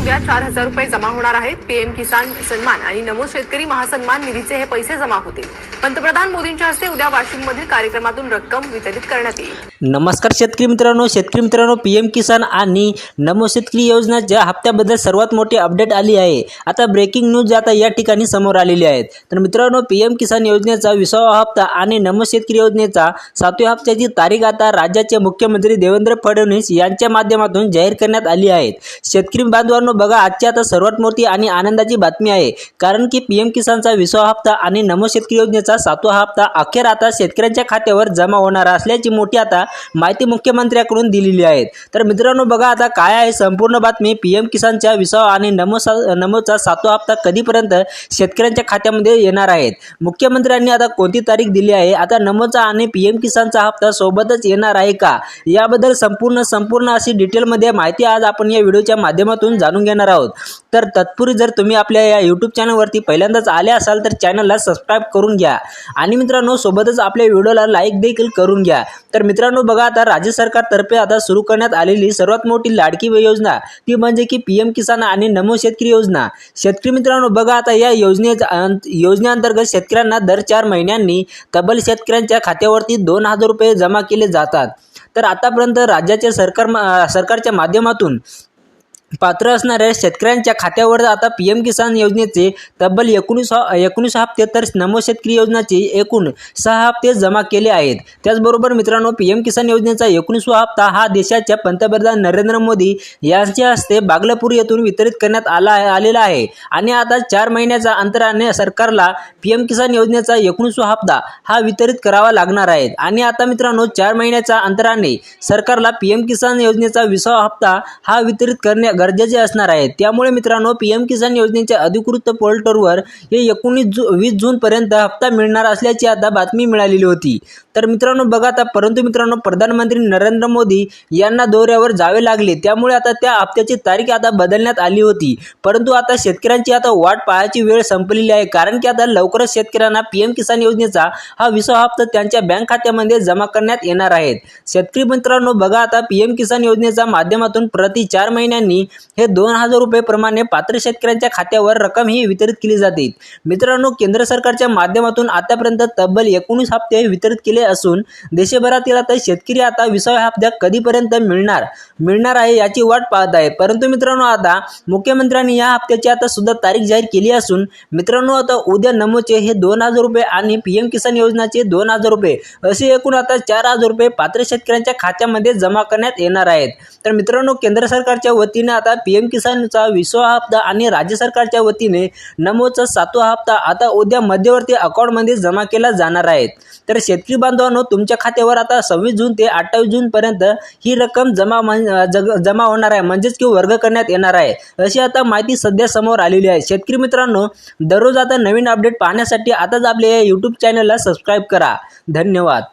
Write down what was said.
उद्या 4,000 रुपये जमा होणार आहेत। पीएम किसान सन्मान आणि नमो शेतकरी महासन्मान निधीचे हे पैसे जमा होतील। पंतप्रधान मोदींच्या हस्ते उद्या वाशिममधील कार्यक्रमातून रक्कम वितरित करण्यात येईल। नमस्कार शेतकरी मित्रांनो, पीएम किसान आणि नमो शेतकरी योजनेच्या हप्त्याबद्दल सर्वात मोठी अपडेट आली आहे। आता ब्रेकिंग न्यूज आता या ठिकाणी समोर आलेली आहेत। तर मित्रांनो, पीएम किसान योजनेचा 20वा हप्ता आणि नमो शेतकरी योजनेचा 7व्या हप्त्याची तारीख आता राज्याचे मुख्यमंत्री देवेंद्र फडणवीस यांच्या माध्यमातून जाहीर करण्यात आली आहे। शेतकरी बांधवांनो, बघा आजची आता सर्वात मोठी आणि आनंदाची बातमी आहे, कारण की पीएम किसानचा 20वा हप्ता आणि नमो शेतकरी योजनेचा 7वा हप्ता अखेर आता शेतकऱ्यांच्या खात्यावर जमा होणार असल्याची मोठी आता माहिती मुख्यमंत्र्यांकडून दिलेली आहे। तर मित्रांनो, बघा आता काय आहे संपूर्ण बातमी। पीएम किसानच्या 20वा आणि नमोचा 7वा हप्ता कधीपर्यंत शेतकऱ्यांच्या खात्यामध्ये येणार आहेत, मुख्यमंत्र्यांनी आता कोणती तारीख दिली आहे, आता नमोचा आणि पीएम किसानचा हप्ता सोबतच येणार आहे का, याबद्दल संपूर्ण अशी डिटेलमध्ये माहिती आज आपण या व्हिडिओच्या माध्यमातून जाणून घेणार आहोत। तर तत्पूर्वी जर तुम्ही आपल्या या यूट्यूब चॅनलवरती पहिल्यांदाच आले असाल तर चॅनलला सबस्क्राईब करून घ्या आणि मित्रांनो सोबतच आपल्या व्हिडिओला लाईक देखील करून घ्या। तर मित्रांनो, बघा आता राज्य सरकारतर्फे आता सुरू करण्यात आलेली सर्वात मोठी लाडकी योजना ती म्हणजे की पीएम किसान आणि नमो शेतकरी योजना। शेतकरी मित्रांनो, बघा आता या योजनेअंतर्गत शेतकऱ्यांना दर 4 महिन्यांनी तब्बल शेतकऱ्यांच्या खात्यावरती 2,000 रुपये जमा केले जातात। तर आतापर्यंत राज्याच्या सरकारच्या माध्यमातून पात्र असणाऱ्या शेतकऱ्यांच्या खात्यावर आता पीएम किसान योजनेचे तब्बल 19 हप्ते तर नमो शेतकरी योजनेचे एकूण 6 हप्ते जमा केले आहेत। त्याचबरोबर मित्रांनो, पीएम किसान योजनेचा 19वा हप्ता हा देशाच्या पंतप्रधान नरेंद्र मोदी यांच्या हस्ते बागलापूर येथून वितरित करण्यात आलेला आहे आणि आता 4 महिन्याच्या अंतराने सरकारला पीएम किसान योजनेचा 19वा हप्ता हा वितरित करावा लागणार आहे आणि आता मित्रांनो 4 महिन्याच्या अंतराने सरकारला पीएम किसान योजनेचा 20वा हप्ता हा वितरित करणे गरजेचे असणार आहे। त्यामुळे मित्रांनो, पीएम किसान योजनेच्या अधिकृत पोर्टलवर हे 20 जून पर्यंत हप्ता मिळणार असल्याची आता बातमी मिळालेली होती। तर मित्रांनो, बघा आता परंतु मित्रांनो, प्रधानमंत्री नरेंद्र मोदी यांना दौऱ्यावर जावे लागले, त्यामुळे आता त्या हप्त्याची तारीख आता बदलण्यात आली होती। परंतु आता शेतकऱ्यांची आता वाट पाहायची वेळ संपलेली आहे, कारण की आता लवकरच शेतकऱ्यांना पीएम किसान योजनेचा हा 20वा हप्ता त्यांच्या बँक खात्यामध्ये जमा करण्यात येणार आहेत। शेतकरी मित्रांनो, बघा आता पीएम किसान योजनेच्या माध्यमातून प्रति 4 महिन्यांनी हे 2,000 रुपये प्रमाणे पात्र शेतकऱ्यांच्या खात्यावर रक्कम ही वितरित केली जाते। मित्रांनो, केंद्र सरकारच्या माध्यमातून आतापर्यंत तब्बल 19 हप्ते वितरित केले असून देशभरातील आता शेतकरी आता 20व्या हप्त्यात कधीपर्यंत मिळणार आहे याची वाट पाहत आहे। परंतु मित्रांनो, आता मुख्यमंत्र्यांनी या हप्त्याची आता सुद्धा तारीख जाहीर केली असून मित्रांनो, आता उद्या नमोचे हे 2,000 रुपये आणि पीएम किसान योजनाचे 2,000 रुपये असे एकूण आता 4,000 रुपये पात्र शेतकऱ्यांच्या खात्यामध्ये जमा करण्यात येणार आहेत। तर मित्रांनो, केंद्र सरकारच्या वतीने आता पीएम किसानचा 20वा हप्ता आणि राज्य सरकारच्या वतीने नमोचा 7वा हप्ता आता उद्या मध्यवर्ती अकाउंटमध्ये जमा केला जाणार आहे। तर शेतकरी बांधवांनो, तुमच्या खात्यावर आता 26 जून ते 28 जून पर्यंत ही रक्कम जमा होणार आहे, म्हणजेच की वर्ग करण्यात येणार आहे, अशी आता माहिती सध्या समोर आलेली आहे। शेतकरी मित्रांनो, दररोज आता नवीन अपडेट पाहण्यासाठी आताच आपल्या या यूट्यूब चॅनलला सबस्क्राईब करा। धन्यवाद।